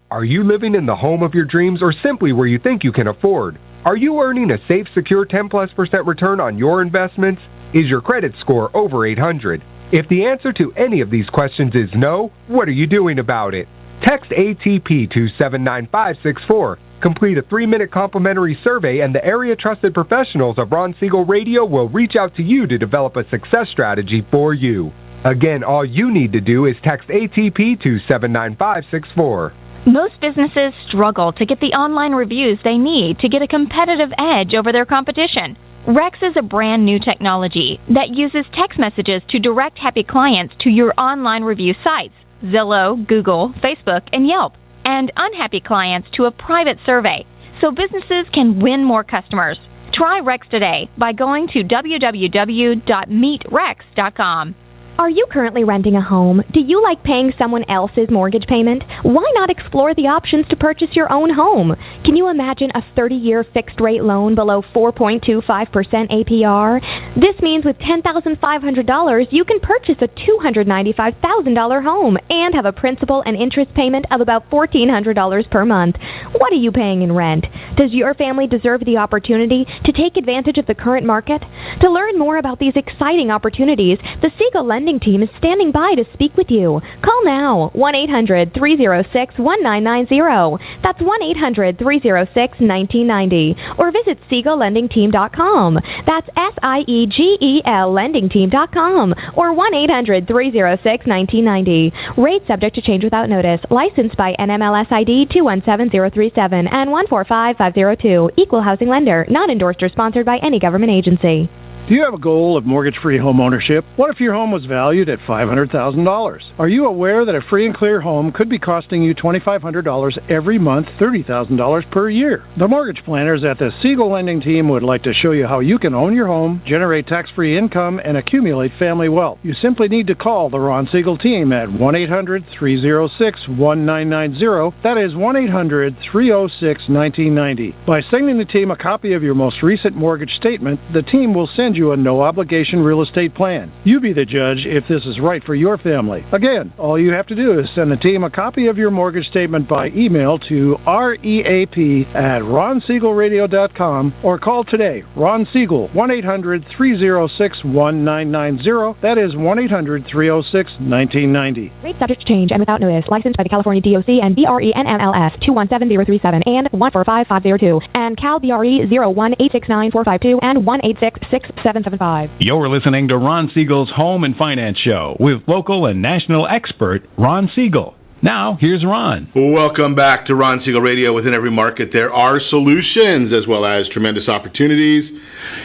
Are you living in the home of your dreams, or simply where you think you can afford? Are you earning a safe, secure 10+% return on your investments? Is your credit score over 800? If the answer to any of these questions is no, what are you doing about it? Text ATP to 79564. Complete a 3-minute complimentary survey, and the area trusted professionals of Ron Siegel Radio will reach out to you to develop a success strategy for you. Again, all you need to do is text ATP to 79564. Most businesses struggle to get the online reviews they need to get a competitive edge over their competition. Rex is a brand new technology that uses text messages to direct happy clients to your online review sites, Zillow, Google, Facebook, and Yelp, and unhappy clients to a private survey, so businesses can win more customers. Try Rex today by going to www.meetrex.com. Are you currently renting a home? Do you like paying someone else's mortgage payment? Why not explore the options to purchase your own home? Can you imagine a 30-year fixed-rate loan below 4.25% APR? This means with $10,500, you can purchase a $295,000 home and have a principal and interest payment of about $1,400 per month. What are you paying in rent? Does your family deserve the opportunity to take advantage of the current market? To learn more about these exciting opportunities, the Siegel Lending Team is standing by to speak with you. Call now, 1-800-306-1990. That's 1-800-306-1990. Or visit SiegelLendingTeam.com. That's SIEGEL LendingTeam.com. Or 1-800-306-1990. Rate subject to change without notice. Licensed by NMLS ID 217037 and 145502. Equal housing lender. Not endorsed or sponsored by any government agency. Do you have a goal of mortgage-free home ownership? What if your home was valued at $500,000? Are you aware that a free and clear home could be costing you $2,500 every month, $30,000 per year? The mortgage planners at the Siegel Lending Team would like to show you how you can own your home, generate tax-free income, and accumulate family wealth. You simply need to call the Ron Siegel Team at 1-800-306-1990. That is 1-800-306-1990. By sending the team a copy of your most recent mortgage statement, the team will send find you a no-obligation real estate plan. You be the judge if this is right for your family. Again, all you have to do is send the team a copy of your mortgage statement by email to reap@ronsiegelradio.com or call today. Ron Siegel, 1-800-306-1990. That is 1-800-306-1990. Rate subject to change and without notice. Licensed by the California DOC and BRENMLS 217037 and 145502 and Cal BRE 0186945 and 1866775. You're listening to Ron Siegel's Home and Finance Show with local and national expert Ron Siegel. Now, here's Ron. Welcome back to Ron Siegel Radio. Within every market, there are solutions as well as tremendous opportunities.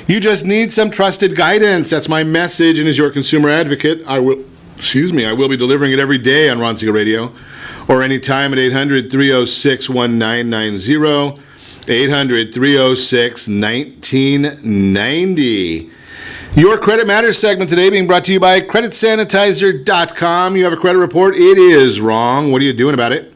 You just need some trusted guidance. That's my message, and as your consumer advocate, I will be delivering it every day on Ron Siegel Radio or anytime at 800-306-1990. 800-306-1990. Your Credit Matters segment today being brought to you by CreditSanitizer.com. You have a credit report. It is wrong. What are you doing about it?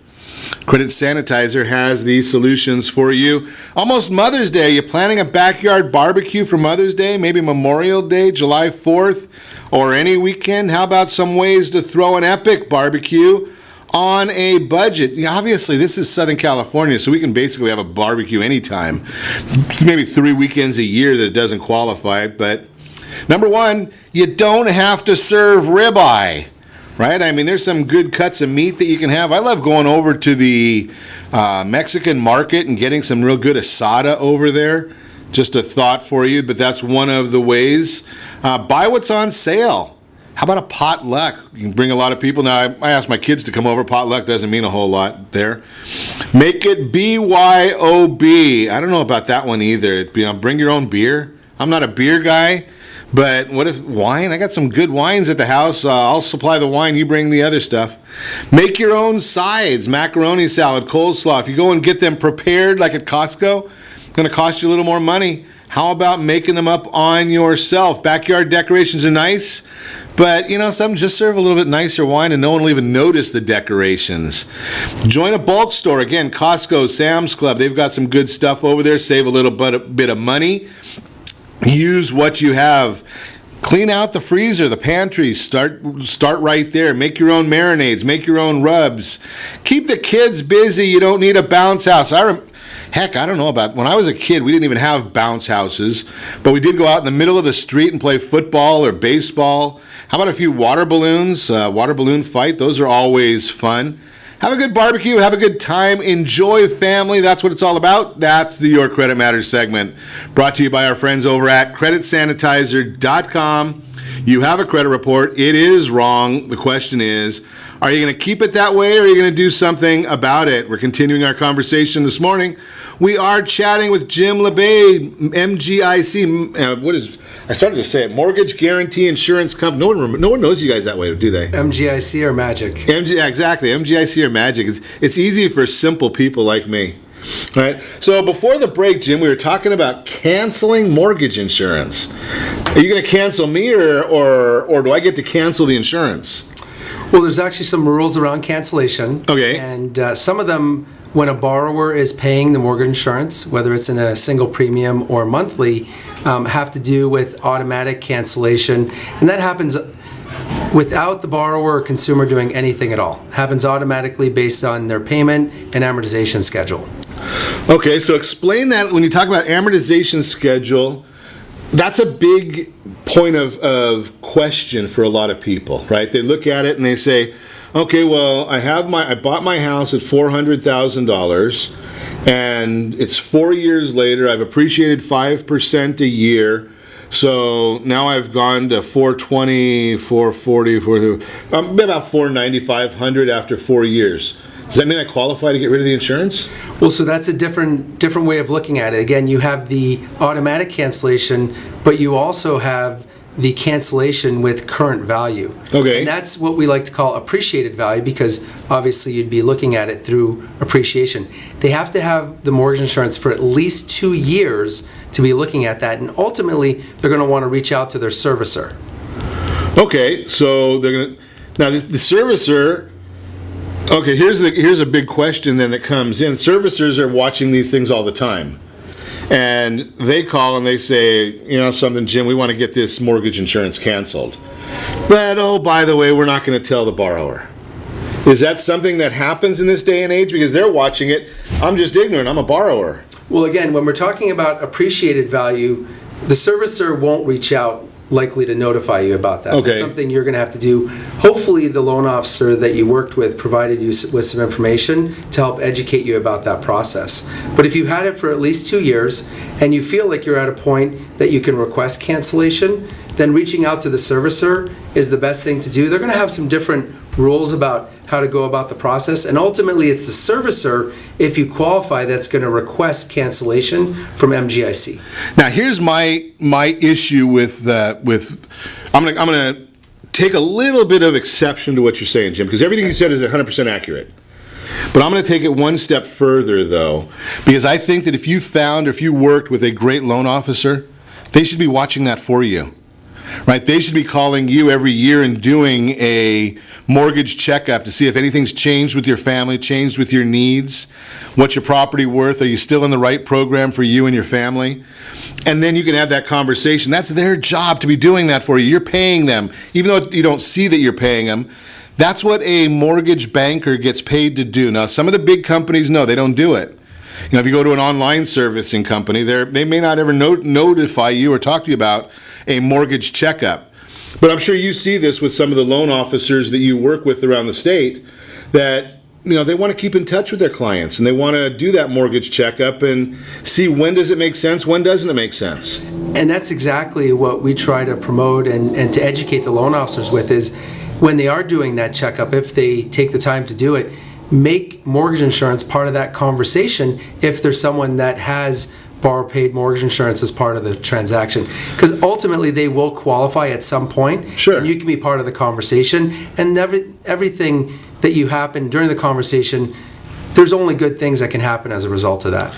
Credit Sanitizer has these solutions for you. Almost Mother's Day. You planning a backyard barbecue for Mother's Day? Maybe Memorial Day, July 4th, or any weekend? How about some ways to throw an epic barbecue on a budget? Obviously, this is Southern California, so we can basically have a barbecue anytime. Maybe 3 weekends a year that it doesn't qualify. But number one, you don't have to serve ribeye, right? I mean, there's some good cuts of meat that you can have. I love going over to the Mexican market and getting some real good asada over there. Just a thought for you, but that's one of the ways. Buy what's on sale. How about a potluck? You can bring a lot of people. Now, I asked my kids to come over. Potluck doesn't mean a whole lot there. Make it BYOB. I don't know about that one either. Bring your own beer. I'm not a beer guy, but what if wine? I got some good wines at the house. I'll supply the wine. You bring the other stuff. Make your own sides. Macaroni salad, coleslaw. If you go and get them prepared like at Costco, it's going to cost you a little more money. How about making them up on yourself? Backyard decorations are nice, but some just serve a little bit nicer wine and no one will even notice the decorations. Join a bulk store. Again, Costco, Sam's Club, they've got some good stuff over there. Save a little bit of money. Use what you have. Clean out the freezer, the pantry. Start right there. Make your own marinades. Make your own rubs. Keep the kids busy. You don't need a bounce house. Heck, I don't know about when I was a kid, we didn't even have bounce houses, but we did go out in the middle of the street and play football or baseball. How about a few water balloons, water balloon fight? Those are always fun. Have a good barbecue. Have a good time. Enjoy family. That's what it's all about. That's the Your Credit Matters segment brought to you by our friends over at CreditSanitizer.com. You have a credit report. It is wrong. The question is, are you going to keep it that way or are you going to do something about it? We're continuing our conversation this morning. We are chatting with Jim Labbe, MGIC. I started to say it. Mortgage Guarantee Insurance Company. No one knows you guys that way, do they? MGIC or Magic? Exactly. MGIC or Magic. It's easy for simple people like me. All right. So before the break, Jim, we were talking about canceling mortgage insurance. Are you going to cancel me or do I get to cancel the insurance? Well, there's actually some rules around cancellation. Okay. And some of them, when a borrower is paying the mortgage insurance, whether it's in a single premium or monthly, have to do with automatic cancellation. And that happens without the borrower or consumer doing anything at all. Happens automatically based on their payment and amortization schedule. Okay, so explain that when you talk about amortization schedule. That's a big point of question for a lot of people, right? They look at it and they say, okay, well, I bought my house at $400,000 and it's 4 years later. I've appreciated 5% a year. So now I've gone to 420, 440, about 490, 500 after 4 years. Does that mean I qualify to get rid of the insurance? Well, so that's a different way of looking at it. Again, you have the automatic cancellation, but you also have the cancellation with current value. Okay. And that's what we like to call appreciated value because obviously you'd be looking at it through appreciation. They have to have the mortgage insurance for at least 2 years to be looking at that, and ultimately they're going to want to reach out to their servicer. Okay, so they're going to now the servicer. Okay, here's a big question then that comes in. Servicers are watching these things all the time. and they call and they say, you know something, Jim, we want to get this mortgage insurance canceled. But, oh, by the way, we're not going to tell the borrower. Is that something that happens in this day and age? Because they're watching it. I'm just ignorant. I'm a borrower. Well, again, when we're talking about appreciated value, the servicer won't reach out likely to notify you about that. Okay. That's something you're going to have to do. Hopefully the loan officer that you worked with provided you with some information to help educate you about that process. But if you've had it for at least 2 years and you feel like you're at a point that you can request cancellation, then reaching out to the servicer is the best thing to do. They're going to have some different rules about how to go about the process, and ultimately it's the servicer, if you qualify, that's going to request cancellation from MGIC. Now, here's my issue with I'm gonna take a little bit of exception to what you're saying, Jim, because everything you said is 100% accurate. But I'm going to take it one step further, though, because I think that if you found or if you worked with a great loan officer, they should be watching that for you. Right? They should be calling you every year and doing a mortgage checkup to see if anything's changed with your family, changed with your needs, what's your property worth, are you still in the right program for you and your family? And then you can have that conversation. That's their job to be doing that for you. You're paying them. Even though you don't see that you're paying them, that's what a mortgage banker gets paid to do. Now, some of the big companies, no, they don't do it. You know, if you go to an online servicing company, they may not ever notify you or talk to you about a mortgage checkup. But I'm sure you see this with some of the loan officers that you work with around the state, that they want to keep in touch with their clients and they want to do that mortgage checkup and see when does it make sense, when doesn't it make sense. And that's exactly what we try to promote and to educate the loan officers with, is when they are doing that checkup, if they take the time to do it, make mortgage insurance part of that conversation if there's someone that has borrower paid mortgage insurance as part of the transaction, because ultimately they will qualify at some point. Sure. And you can be part of the conversation, and everything that you happen during the conversation, there's only good things that can happen as a result of that.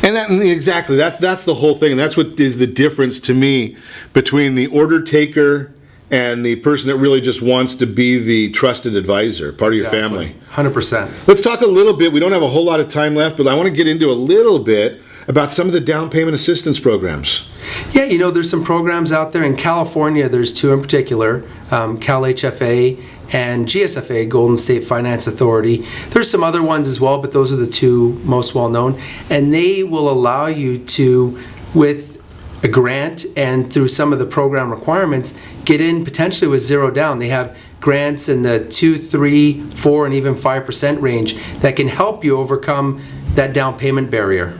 And exactly, that's the whole thing, and that's what is the difference to me between the order taker and the person that really just wants to be the trusted advisor, part of your family. 100%. Let's talk a little bit. We don't have a whole lot of time left, but I want to get into a little bit about some of the down payment assistance programs. Yeah, there's some programs out there. In California, there's two in particular, Cal HFA and GSFA, Golden State Finance Authority. There's some other ones as well, but those are the two most well-known. And they will allow you to, with a grant and through some of the program requirements, get in potentially with zero down. They have grants in the 2, 3, 4, and even 5% range that can help you overcome that down payment barrier.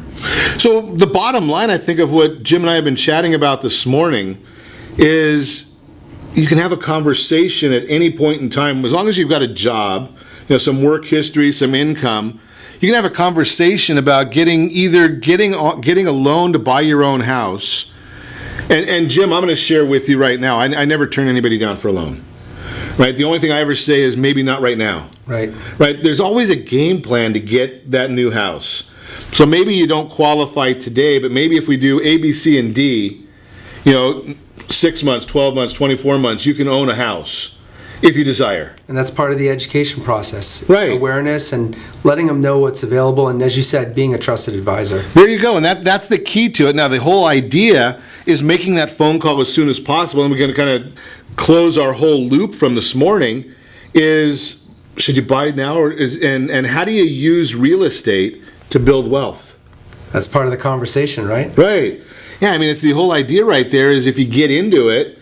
So the bottom line, I think, of what Jim and I have been chatting about this morning is you can have a conversation at any point in time, as long as you've got a job, some work history, some income. You can have a conversation about getting a loan to buy your own house. And Jim, I'm going to share with you right now, I never turn anybody down for a loan. Right? The only thing I ever say is maybe not right now. Right. Right? There's always a game plan to get that new house. So maybe you don't qualify today, but maybe if we do A, B, C, and D, 6 months, 12 months, 24 months, you can own a house if you desire. And that's part of the education process. Right. Awareness and letting them know what's available, and as you said, being a trusted advisor. There you go, and that's the key to it. Now, the whole idea is making that phone call as soon as possible, and we're going to kind of close our whole loop from this morning, is should you buy now, and how do you use real estate to build wealth? That's part of the conversation, right? Right. Yeah, I mean, it's the whole idea right there is if you get into it,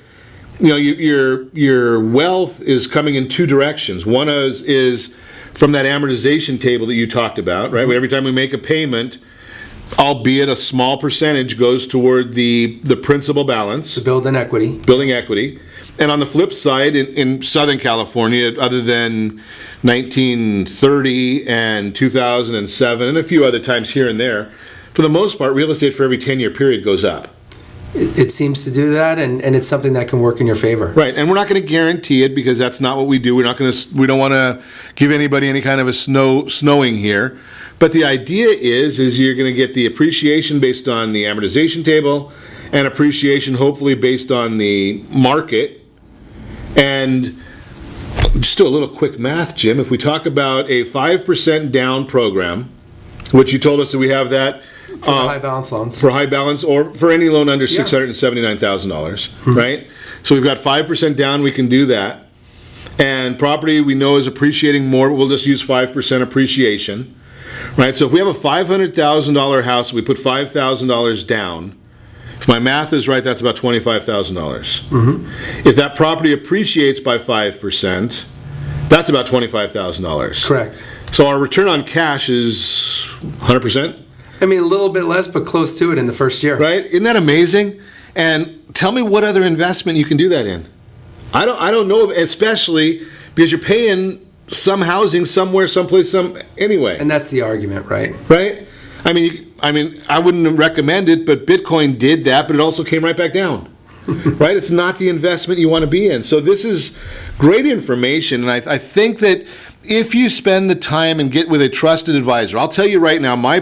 your wealth is coming in two directions. One is from that amortization table that you talked about, right? Every time we make a payment, albeit a small percentage, goes toward the principal balance. To building equity. Building equity. And on the flip side, in Southern California, other than 1930 and 2007 and a few other times here and there, for the most part, real estate for every 10-year period goes up. It seems to do that, and it's something that can work in your favor. Right, and we're not going to guarantee it because that's not what we do. We don't want to give anybody any kind of a snowing here. But the idea is you're going to get the appreciation based on the amortization table and appreciation hopefully based on the market. And just do a little quick math, Jim. If we talk about a 5% down program, which you told us that we have that For high balance loans. For high balance or for any loan under $679,000, right? So we've got 5% down, we can do that. And property we know is appreciating more, we'll just use 5% appreciation, right? So if we have a $500,000 house, we put $5,000 down. If my math is right, that's about $25,000. If that property appreciates by 5%, that's about $25,000. Correct. So our return on cash is 100%? I mean, a little bit less, but close to it in the first year. Right? Isn't that amazing? And tell me what other investment you can do that in. I don't know, especially because you're paying some housing somewhere, someplace, anyway. And that's the argument, right? Right? I mean, I wouldn't recommend it, but Bitcoin did that, but it also came right back down. Right? It's not the investment you want to be in. So this is great information, and I think that if you spend the time and get with a trusted advisor, I'll tell you right now, my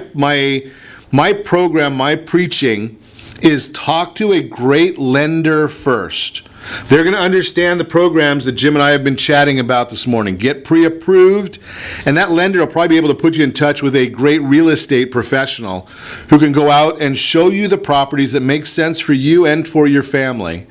program, my preaching is talk to a great lender first. They're going to understand the programs that Jim and I have been chatting about this morning. Get pre-approved, and that lender will probably be able to put you in touch with a great real estate professional who can go out and show you the properties that make sense for you and for your family.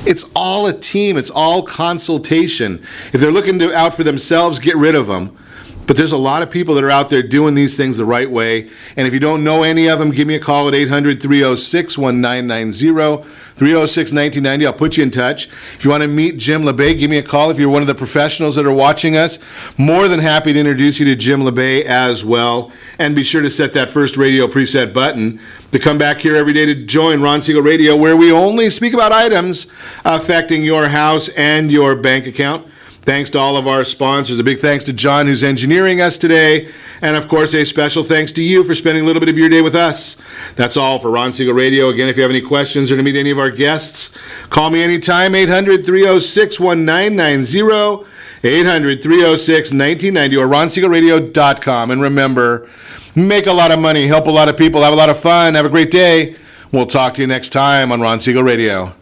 It's all a team. It's all consultation. If they're looking out for themselves, get rid of them. But there's a lot of people that are out there doing these things the right way. And if you don't know any of them, give me a call at 800-306-1990, 306-1990. I'll put you in touch. If you want to meet Jim Labbe, give me a call. If you're one of the professionals that are watching us, more than happy to introduce you to Jim Labbe as well. And be sure to set that first radio preset button to come back here every day to join Ron Siegel Radio, where we only speak about items affecting your house and your bank account. Thanks to all of our sponsors. A big thanks to John, who's engineering us today. And, of course, a special thanks to you for spending a little bit of your day with us. That's all for Ron Siegel Radio. Again, if you have any questions or to meet any of our guests, call me anytime, 800-306-1990, 800-306-1990, or ronsiegelradio.com. And remember, make a lot of money, help a lot of people, have a lot of fun, have a great day. We'll talk to you next time on Ron Siegel Radio.